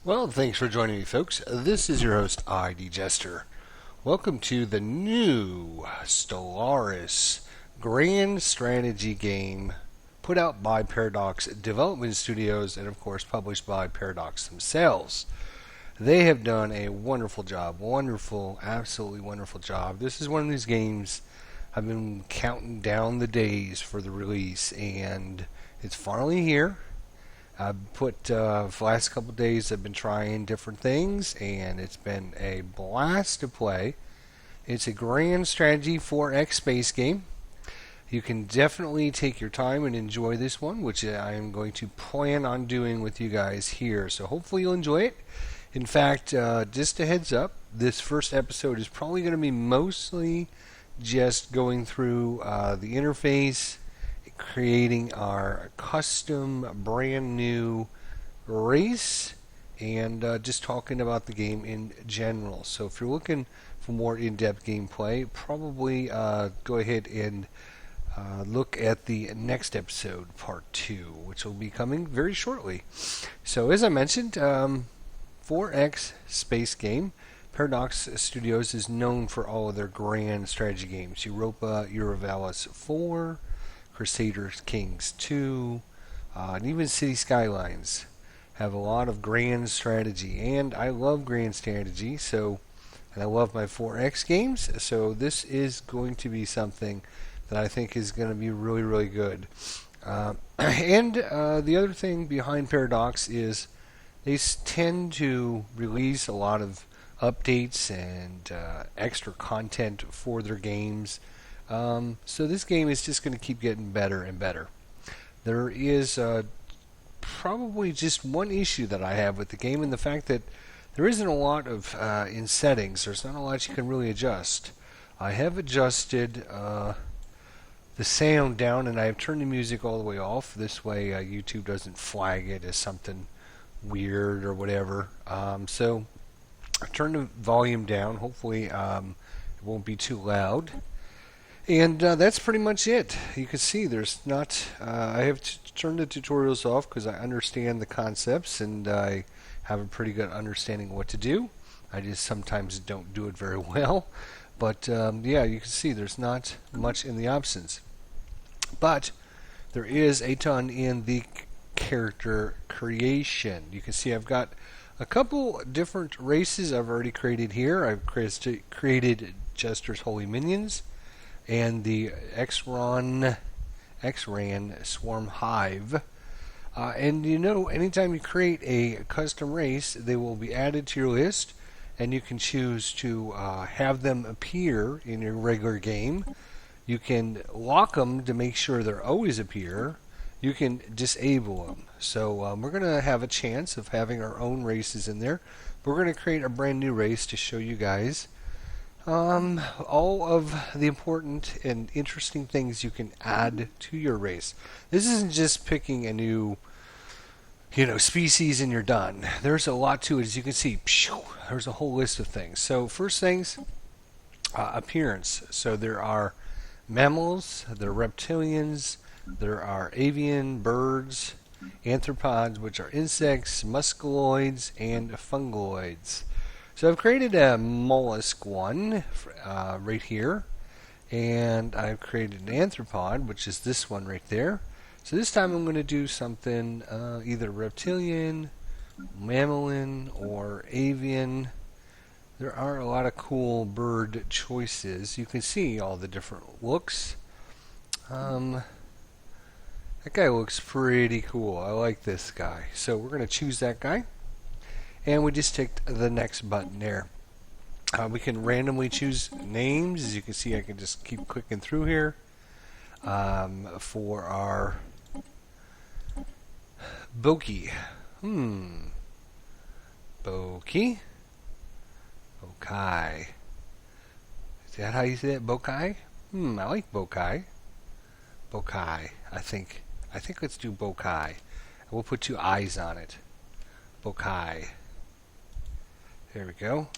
Well, thanks for joining me, folks. This is your host, ID Jester. Welcome to the new Stellaris Grand Strategy game put out by Paradox Development Studios and, of course, published by Paradox themselves. They have done a wonderful job. Wonderful, absolutely wonderful job. This is one of these games I've been counting down the days for the release, and it's finally here. I've put for the last couple of days I've been trying different things, and it's been a blast to play. It's a grand strategy 4X space game. You can definitely take your time and enjoy this one, which I am going to plan on doing with you guys here. So hopefully you'll enjoy it. In fact, just a heads up, this first episode is probably going to be mostly just going through the interface, creating our custom brand new race, and just talking about the game in general. So if you're looking for more in-depth gameplay, probably go ahead and look at the next episode, Part 2, which will be coming very shortly. So as I mentioned, 4X space game. Paradox Studios is known for all of their grand strategy games. Europa Universalis 4, Crusader Kings 2, and even City Skylines have a lot of grand strategy. And I love grand strategy, and I love my 4X games, so this is going to be something that I think is going to be really, really good. And the other thing behind Paradox is they tend to release a lot of updates and extra content for their games. So this game is just going to keep getting better and better. There is probably just one issue that I have with the game, and the fact that there isn't a lot of in settings. There's not a lot you can really adjust. I have adjusted the sound down, and I have turned the music all the way off. This way YouTube doesn't flag it as something weird or whatever. So I turned the volume down. Hopefully it won't be too loud. And that's pretty much it. You can see there's not. I have turned the tutorials off because I understand the concepts and I have a pretty good understanding of what to do. I just sometimes don't do it very well. But yeah, you can see there's not much in the options. But there is a ton in the character creation. You can see I've got a couple different races I've already created here. I've created Jester's Holy Minions and the X-Ran Swarm Hive. And you know, anytime you create a custom race, they will be added to your list, and you can choose to have them appear in your regular game. You can lock them to make sure they always appear. You can disable them. So we're going to have a chance of having our own races in there. We're going to create a brand new race to show you guys all of the important and interesting things you can add to your race. This isn't just picking a new, species and you're done. There's a lot to it, as you can see. There's a whole list of things. So first things, appearance. So there are mammals, there are reptilians, there are avian, birds, arthropods, which are insects, musculoids, and fungoids. So I've created a mollusk one right here, and I've created an arthropod, which is this one right there. So this time I'm going to do something either reptilian, mammalian, or avian. There are a lot of cool bird choices. You can see all the different looks. That guy looks pretty cool. I like this guy. So we're going to choose that guy. And we just ticked the next button there. We can randomly choose names. As you can see, I can just keep clicking through here. For our Bokii. Bokii? Bokii. Is that how you say it? Bokii? I like Bokii. Bokii. I think let's do Bokii. We'll put two eyes on it. Bokii. There we go.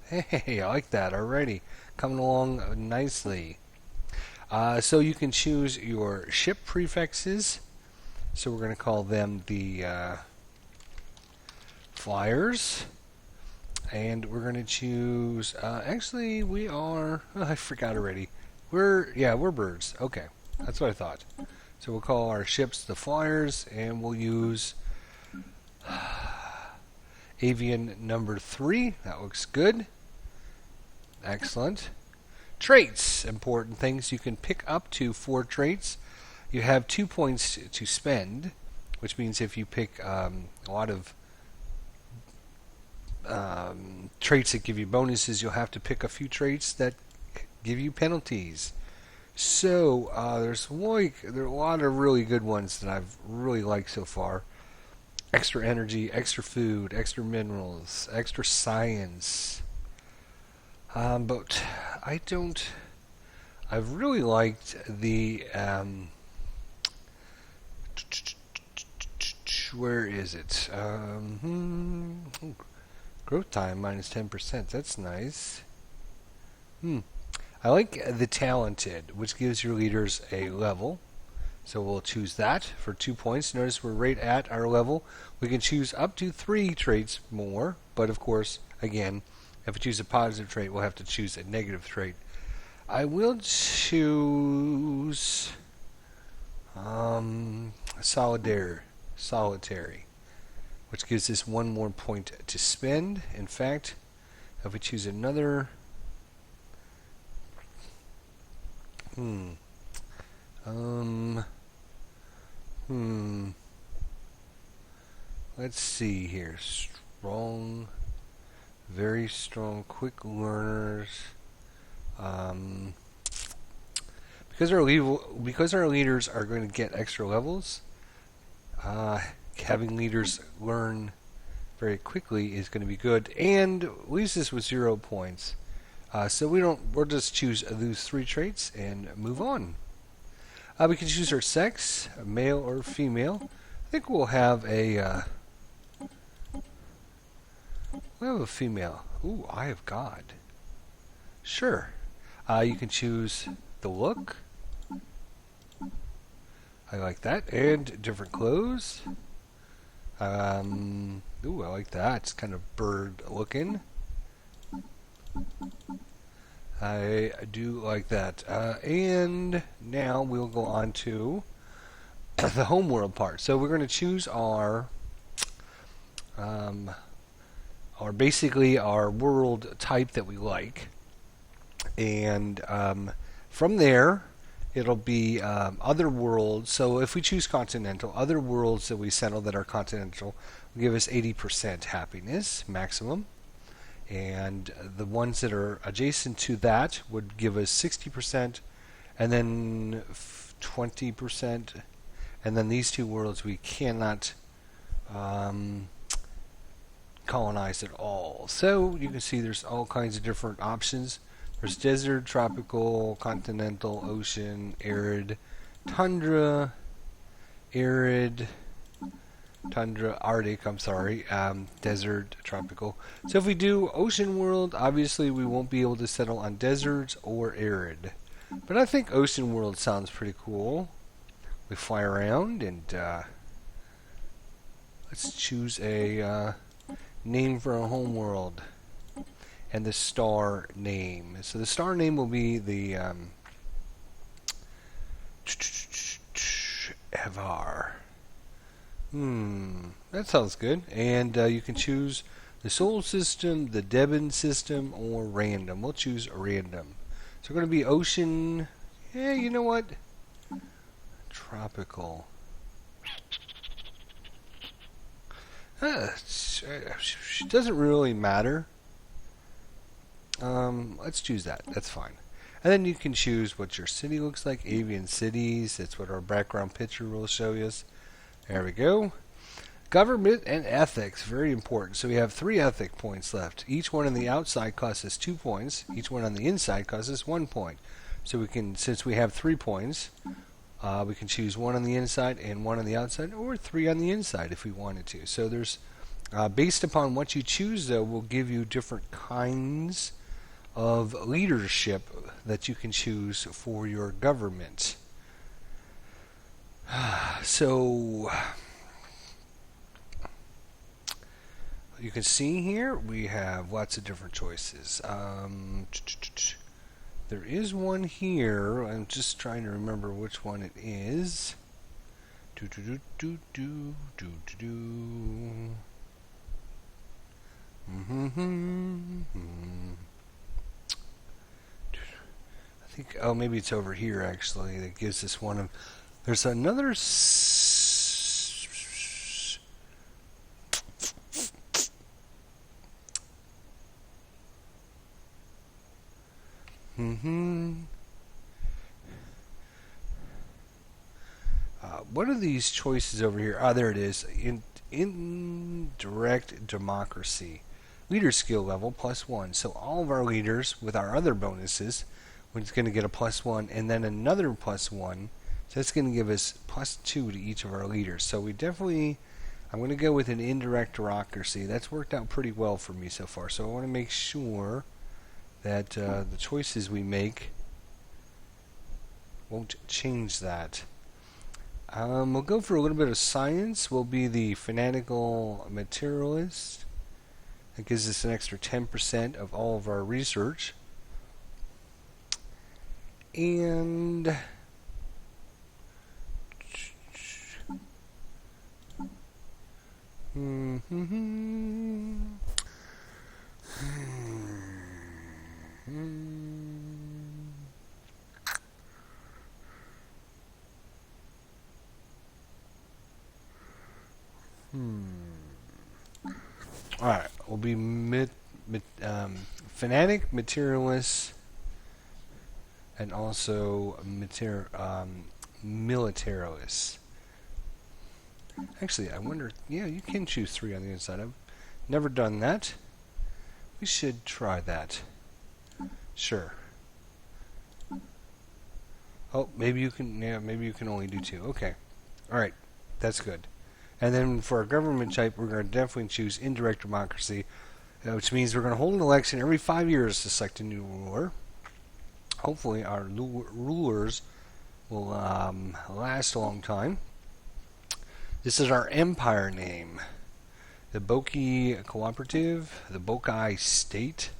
Hey, I like that already. Coming along nicely. So you can choose your ship prefixes. So we're going to call them the flyers. And we're going to choose, actually we are, I forgot already. We're birds. Okay, that's what I thought. So we'll call our ships the flyers, and we'll use avian number 3. That looks good. Excellent. Traits, important things. You can pick up to 4 traits. You have 2 points to spend, which means if you pick a lot of traits that give you bonuses, you'll have to pick a few traits that give you penalties. So there are a lot of really good ones that I've really liked so far. Extra energy, extra food, extra minerals, extra science. But I've really liked the where is it? Growth time minus 10%. That's nice. I like the talented, which gives your leaders a level. So we'll choose that for 2 points. Notice we're right at our level. We can choose up to 3 traits more, but of course, again, if we choose a positive trait, we'll have to choose a negative trait. I will choose solitary, which gives us 1 more point to spend. In fact, if we choose another, let's see here. Strong, very strong, quick learners. Because our leaders are going to get extra levels, having leaders learn very quickly is going to be good, and leaves us with 0 points. So we'll just choose those 3 traits and move on. We can choose our sex, male or female. I think we'll have a female. Ooh, Eye of God. Sure. You can choose the look. I like that. And different clothes. Ooh, I like that. It's kind of bird looking. I do like that. And now we'll go on to the homeworld part. So we're going to choose our basically our world type that we like, and from there it'll be other worlds. So if we choose continental, other worlds that we settle that are continental will give us 80% happiness maximum, and the ones that are adjacent to that would give us 60%, and then 20%, and then these 2 worlds we cannot colonize at all. So you can see there's all kinds of different options. There's desert, tropical, continental, ocean, arid, tundra, arid, tundra, Arctic, desert, tropical. So if we do ocean world, obviously we won't be able to settle on deserts or arid. But I think ocean world sounds pretty cool. We fly around, and let's choose a name for a home world. And the star name. So the star name will be the Evar. That sounds good. And you can choose the solar system, the Debon system, or random. We'll choose random. So we're going to be ocean. Yeah, you know what? Tropical. It doesn't really matter. Let's choose that. That's fine. And then you can choose what your city looks like. Avian cities. That's what our background picture will show us. There we go. Government and ethics. Very important. So we have 3 ethic points left. Each one on the outside costs us 2 points. Each one on the inside costs us 1 point. So we can, since we have 3 points, we can choose 1 on the inside and 1 on the outside, or 3 on the inside if we wanted to. So there's, based upon what you choose, though, will give you different kinds of leadership that you can choose for your government. So you can see here we have lots of different choices. There is one here. I'm just trying to remember which one it is. Do do do do do do do do. I think, oh, maybe it's over here actually. That gives us one of. There's another. What are these choices over here? Ah, there it is. Indirect democracy. Leader skill level +1. So all of our leaders with our other bonuses, we're going to get a +1 and then another +1. So that's going to give us +2 to each of our leaders. So we definitely, I'm going to go with an indirect democracy. That's worked out pretty well for me so far. So I want to make sure that the choices we make won't change that. We'll go for a little bit of science. We'll be the fanatical materialist. That gives us an extra 10% of all of our research. And Alright, we'll be fanatic, materialist, and also militarist. Actually, I wonder, yeah, you can choose 3 on the inside. I've never done that. We should try that. Sure. Oh, maybe you can, yeah, maybe you can only do 2. Okay. Alright, that's good. And then for our government type, we're going to definitely choose indirect democracy, which means we're going to hold an election every 5 years to select a new ruler. Hopefully our rulers will last a long time. This is our empire name. The Bokii Cooperative, the Bokii State,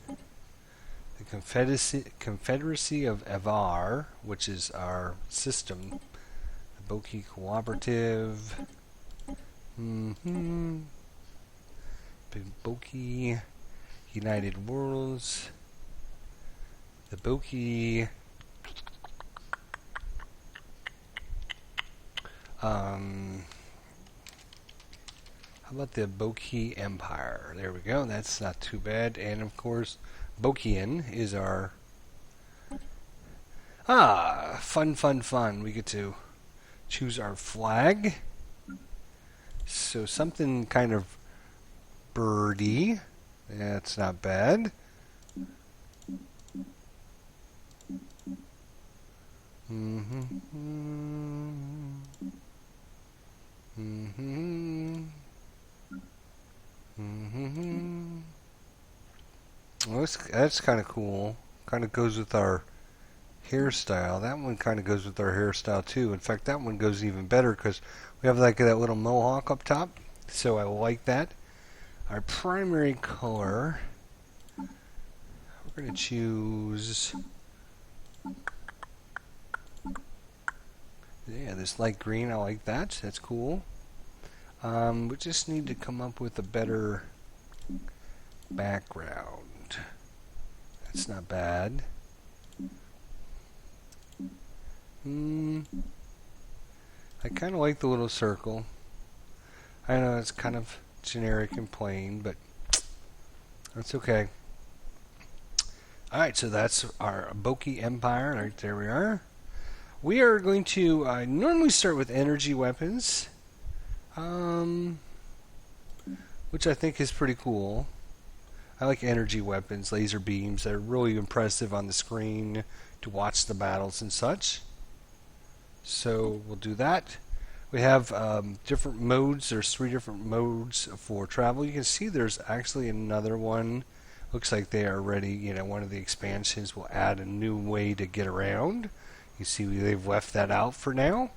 the Confederacy of Avar, which is our system, the Bokii Cooperative, Bokii United Worlds, the Bokii how about the Bokii Empire? There we go. That's not too bad. And of course, Bokian is our fun. We get to choose our flag. So something kind of birdie. That's not bad. Well, that's kind of cool. Kind of goes with our hairstyle. That one kind of goes with our hairstyle too. In fact, that one goes even better because we have like that little mohawk up top. So I like that. Our primary color, we're going to choose, yeah, this light green. I like that. That's cool. We just need to come up with a better background. That's not bad. I kind of like the little circle. I know it's kind of generic and plain, but that's okay. Alright, so that's our Bokii Empire. Right there we are. We are going to normally start with energy weapons, which I think is pretty cool. I like energy weapons, laser beams. They're really impressive on the screen to watch the battles and such. So we'll do that. We have different modes. There's 3 different modes for travel. You can see there's actually another one. Looks like they are ready. One of the expansions will add a new way to get around. You see they've left that out for now.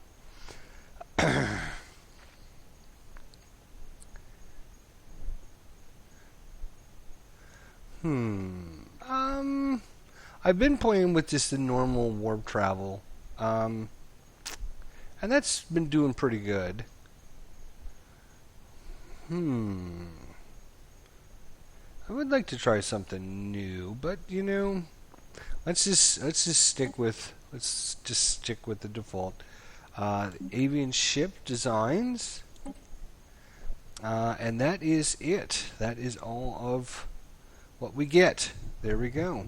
I've been playing with just the normal warp travel, um, and that's been doing pretty good. Hmm. I would like to try something new, but let's just stick with the default. Avian ship designs, and that is it. That is all of what we get. There we go.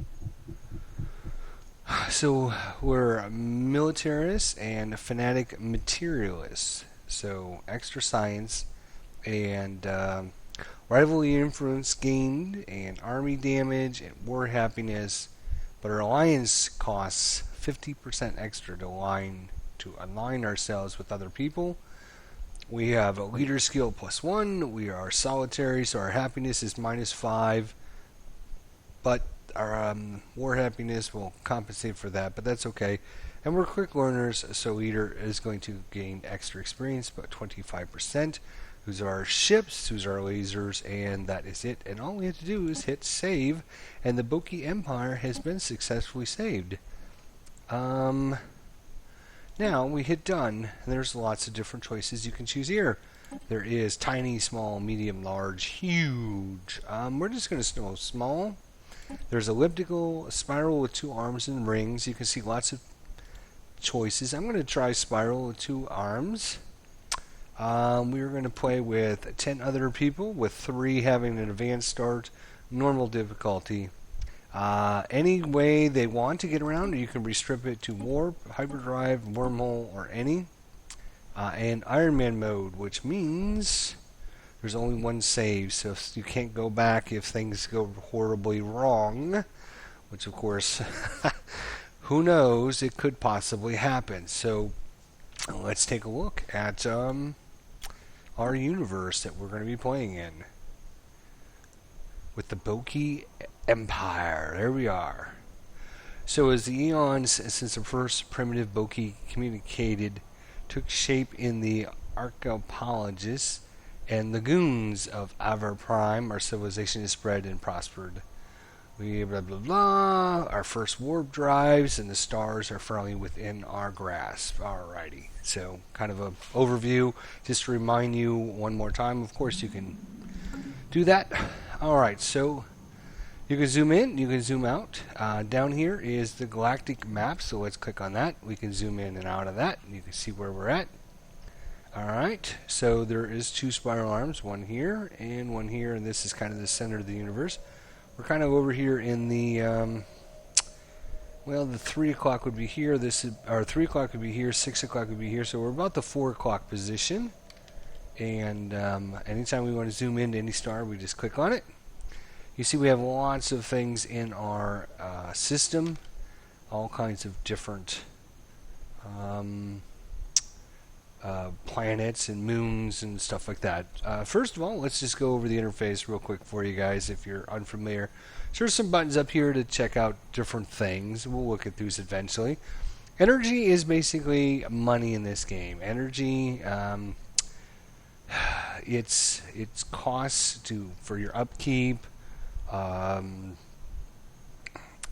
So we're militarists and fanatic materialists. So extra science and rivalry influence gained and army damage and war happiness. But our alliance costs 50% extra to align ourselves with other people. We have a leader skill +1. We are solitary, so our happiness is -5. But our war happiness will compensate for that, but that's okay. And we're quick learners, so leader is going to gain extra experience, about 25%. Who's our ships, who's our lasers, and that is it. And all we have to do is hit save, and the Bokii Empire has been successfully saved. Now we hit done, and there's lots of different choices you can choose here. There is tiny, small, medium, large, huge. We're just going to go small. There's elliptical, a spiral with 2 arms and rings. You can see lots of choices. I'm going to try spiral with 2 arms. We're going to play with 10 other people, with 3 having an advanced start, normal difficulty. Any way they want to get around, you can restrip it to warp, hyperdrive, wormhole, or any. And Iron Man mode, which means there's only one save, so you can't go back if things go horribly wrong, which of course, who knows, it could possibly happen. So let's take a look at our universe that we're going to be playing in with the Bokii Empire. There we are. So as the eons since the first primitive Bokii communicated took shape in the archipelagus and lagoons of Avar Prime, our civilization has spread and prospered. We blah blah blah. Our first warp drives and the stars are firmly within our grasp. Alrighty. So kind of an overview, just to remind you one more time. Of course, you can do that. Alright, so you can zoom in, you can zoom out. Down here is the galactic map, so let's click on that. We can zoom in and out of that, and you can see where we're at. Alright, so there is 2 spiral arms, one here and one here, and this is kind of the center of the universe. We're kind of over here in the, well, the 3 o'clock would be here, or 3 o'clock would be here, 6 o'clock would be here, so we're about the 4 o'clock position. And anytime we want to zoom into any star, we just click on it. You see we have lots of things in our system, all kinds of different planets and moons and stuff like that. First of all, let's just go over the interface real quick for you guys if you're unfamiliar. So there's some buttons up here to check out different things. We'll look at those eventually. Energy is basically money in this game. Energy, it's costs for your upkeep,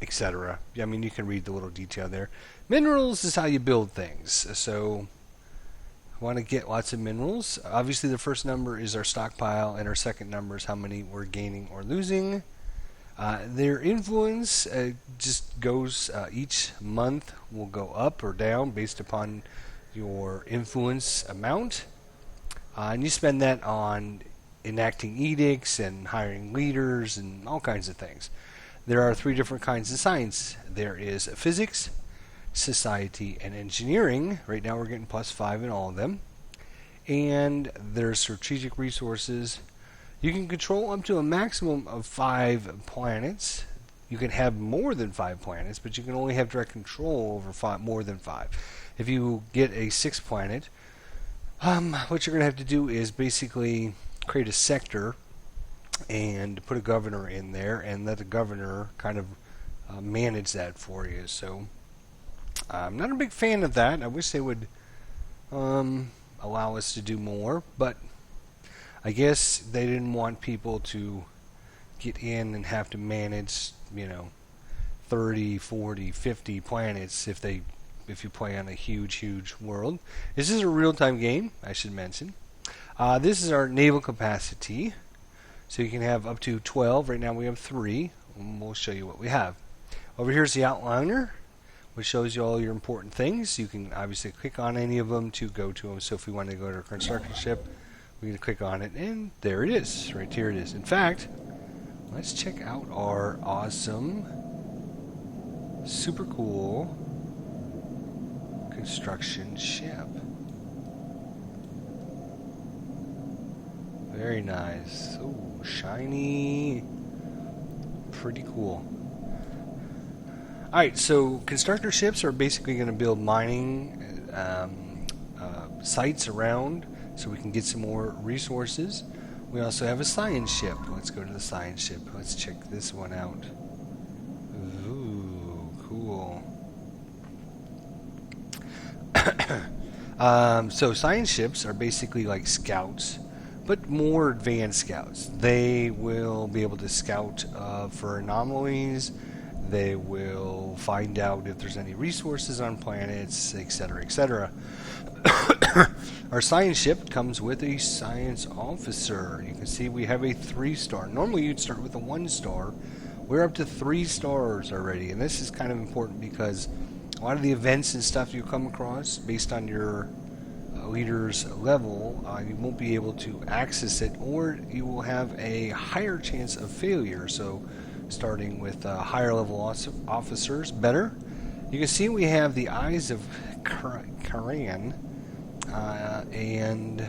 etc. I mean, you can read the little detail there. Minerals is how you build things. So want to get lots of minerals. Obviously, the first number is our stockpile, and our second number is how many we're gaining or losing. Their influence just goes, each month will go up or down based upon your influence amount. And you spend that on enacting edicts and hiring leaders and all kinds of things. There are 3 different kinds of science. There is physics, society, and engineering. Right now we're getting +5 in all of them. And there's strategic resources. You can control up to a maximum of 5 planets. You can have more than 5 planets, but you can only have direct control over more than 5. If you get a 6th planet, what you're going to have to do is basically create a sector and put a governor in there and let the governor kind of manage that for you. So I'm not a big fan of that. I wish they would allow us to do more, but I guess they didn't want people to get in and have to manage, 30, 40, 50 planets if you play on a huge world. This is a real-time game, I should mention. This is our naval capacity. So you can have up to 12. Right now we have 3. And we'll show you what we have. Over here is the outliner, which shows you all your important things. You can obviously click on any of them to go to them. So if we want to go to our construction ship, we can click on it, and there it is. Right here it is. In fact, let's check out our awesome, super cool construction ship. Very nice. Oh, shiny. Pretty cool. Alright, so constructor ships are basically going to build mining sites around so we can get some more resources. We also have a science ship. Let's go to the science ship. Let's check this one out. Ooh, cool. So science ships are basically like scouts, but more advanced scouts. They will be able to scout for anomalies. They will find out if there's any resources on planets, etc., etc. Our science ship comes with a science officer. You can see we have a 3-star. Normally you'd start with a 1-star. We're up to 3 stars already, and this is kind of important because a lot of the events and stuff you come across, based on your leader's level, you won't be able to access it, or you will have a higher chance of failure. So starting with higher level officers, better. You can see we have the Eyes of Karan, and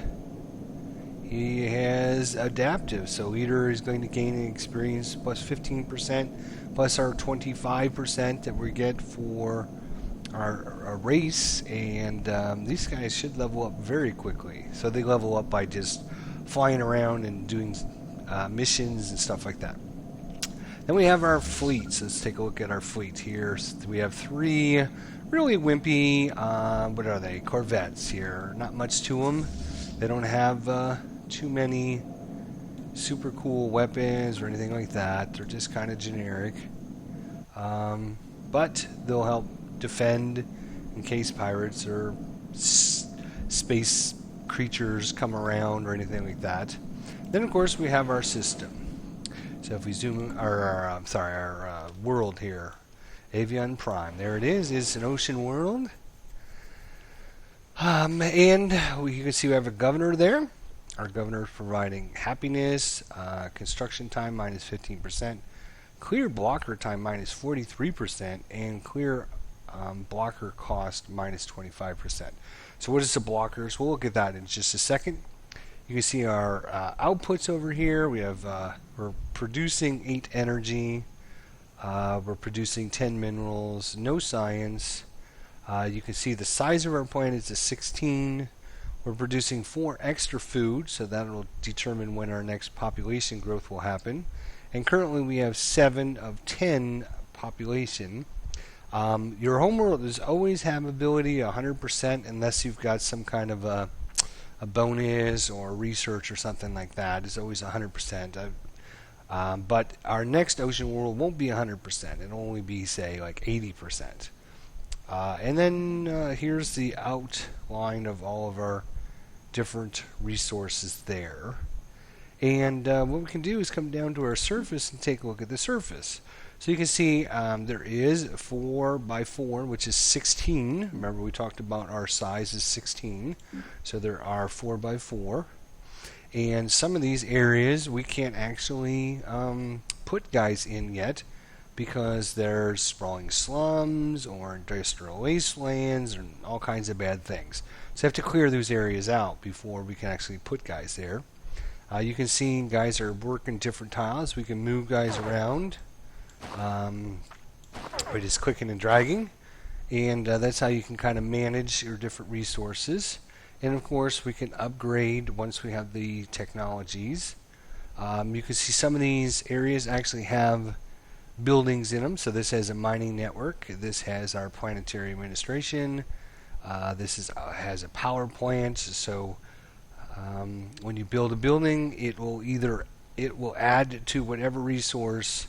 he has adaptive, so leader is going to gain an experience plus 15%, plus our 25% that we get for our race, and these guys should level up very quickly. So they level up by just flying around and doing missions and stuff like that. Then we have our fleets. Let's take a look at our fleet here. So we have 3 really wimpy, what are they, corvettes here. Not much to them. They don't have too many super cool weapons or anything like that. They're just kind of generic. But they'll help defend in case pirates or space creatures come around or anything like that. Then of course we have our system. So if we zoom, our world here, Avion Prime. There it is. It's an ocean world. And you can see we have a governor there. Our governor is providing happiness, construction time minus 15%, clear blocker time minus 43%, and clear blocker cost minus 25%. So what is the blockers? We'll look at that in just a second. You can see our outputs over here. We have we're producing 8 energy. We're producing 10 minerals. No science. You can see the size of our planet is 16. We're producing 4 extra food, so that will determine when our next population growth will happen. And currently we have 7 of 10 population. Your homeworld is always have ability 100% unless you've got some kind of a bonus or research or something like that. It's always 100%. But our next ocean world won't be 100%. It'll only be, say, like 80%. And then here's the outline of all of our different resources there. And what we can do is come down to our surface and take a look at the surface. So you can see there is 4x4, which is 16. Remember we talked about our size is 16. So there are 4x4. And some of these areas we can't actually put guys in yet because there's sprawling slums or industrial wastelands and all kinds of bad things. So we have to clear those areas out before we can actually put guys there. You can see guys are working different tiles. We can move guys around by just clicking and dragging, and that's how you can kind of manage your different resources. And of course we can upgrade once we have the technologies. You can see some of these areas actually have buildings in them. So this has a mining network. This has our planetary administration. This has a power plant. So when you build a building, it will either it will add to whatever resource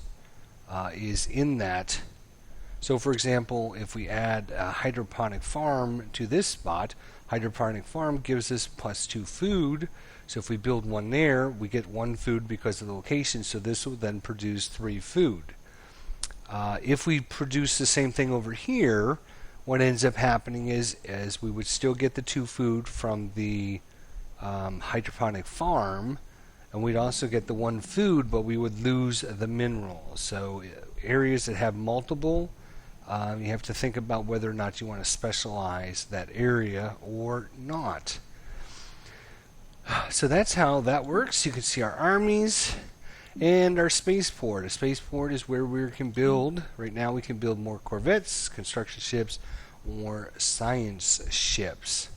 is in that. So for example, if we add a hydroponic farm to this spot, hydroponic farm gives us +2 food. So if we build one there, we get 1 food because of the location, so this will then produce 3 food. If we produce the same thing over here, what ends up happening is we would still get the 2 food from the hydroponic farm, and we'd also get the 1 food, but we would lose the minerals. So areas that have multiple, you have to think about whether or not you want to specialize that area or not. So that's how that works. You can see our armies and our spaceport. A spaceport is where we can build. Right now we can build more corvettes, construction ships, or science ships.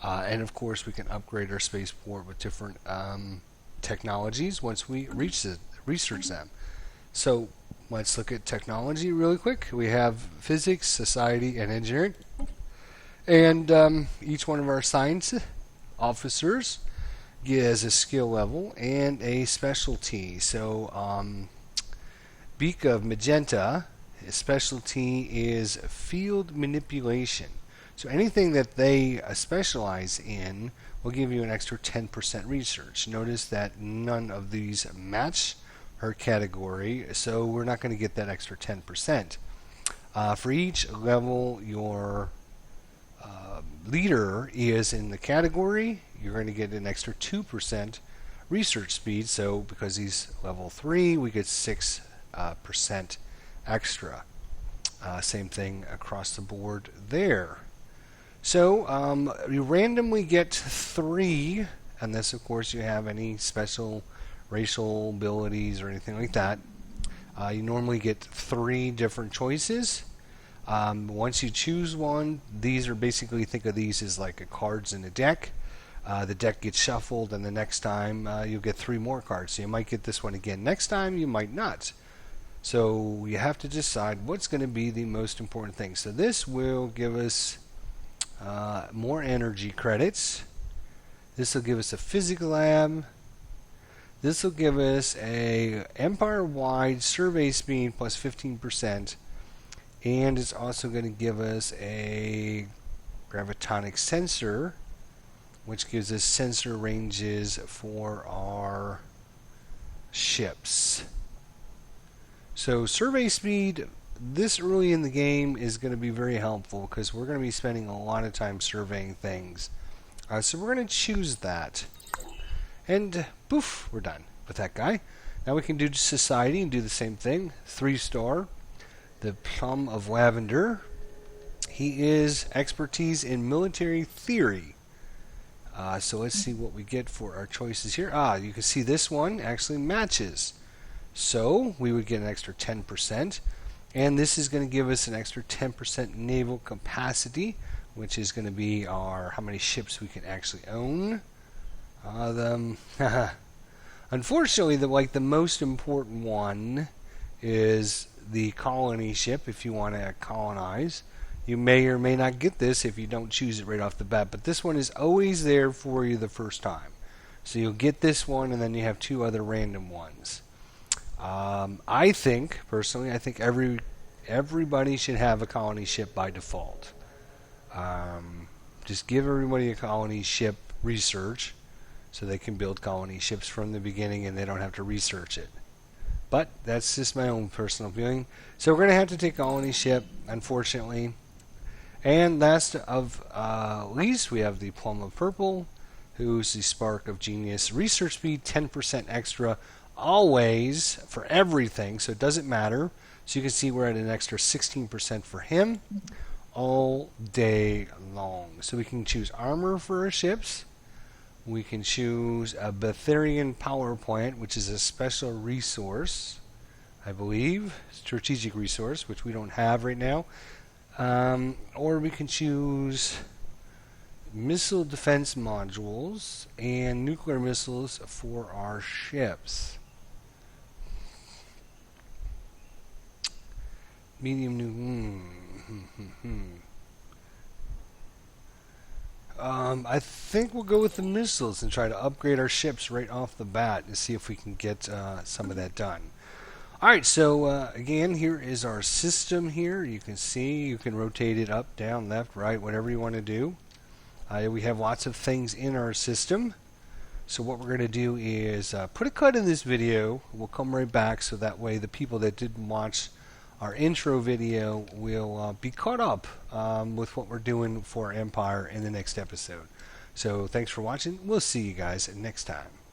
And of course we can upgrade our spaceport with different technologies once we research them. So let's look at technology really quick. We have physics, society, and engineering. And each one of our science officers has a skill level and a specialty. So Beak of Magenta, his specialty is field manipulation. So anything that they specialize in will give you an extra 10% research. Notice that none of these match her category, so we're not going to get that extra 10%. For each level your leader is in the category, you're going to get an extra 2% research speed. So because he's level 3, we get 6% extra. Same thing across the board there. So you randomly get 3, unless of course you have any special racial abilities or anything like that. You normally get 3 different choices. Once you choose one, these are basically, think of these as like cards in a deck. The deck gets shuffled, and the next time you'll get 3 more cards. So you might get this one again next time, you might not. So you have to decide what's going to be the most important thing. So this will give us more energy credits. This will give us a physics lab. This will give us a empire-wide survey speed plus 15%. And it's also going to give us a gravitonic sensor, which gives us sensor ranges for our ships. So survey speed this early in the game is going to be very helpful because we're going to be spending a lot of time surveying things. So we're going to choose that. And poof, we're done with that guy. Now we can do society and do the same thing. 3-star. The Plum of Lavender. He is expertise in military theory. So let's see what we get for our choices here. You can see this one actually matches. So we would get an extra 10%. And this is going to give us an extra 10% naval capacity, which is going to be our how many ships we can actually own. Unfortunately, the most important one is the colony ship. If you want to colonize, you may or may not get this if you don't choose it right off the bat. But this one is always there for you the first time. So you'll get this one, and then you have 2 other random ones. I think personally, everybody should have a colony ship by default. Just give everybody a colony ship research, so they can build colony ships from the beginning and they don't have to research it. But that's just my own personal feeling. So we're going to have to take colony ship, unfortunately. And last of least, we have the Plum of Purple, who's the Spark of Genius. Research speed 10% extra, always for everything, so it doesn't matter. So you can see we're at an extra 16% for him all day long. So we can choose armor for our ships. We can choose a Betharian power plant, which is a special resource, I believe, strategic resource, which we don't have right now. Or we can choose missile defense modules and nuclear missiles for our ships. Medium I think we'll go with the missiles and try to upgrade our ships right off the bat and see if we can get some of that done. Alright, so again, here is our system here. You can see, you can rotate it up, down, left, right, whatever you want to do. We have lots of things in our system. So what we're going to do is put a cut in this video. We'll come right back so that way the people that didn't watch our intro video will be caught up with what we're doing for Empire in the next episode. So thanks for watching. We'll see you guys next time.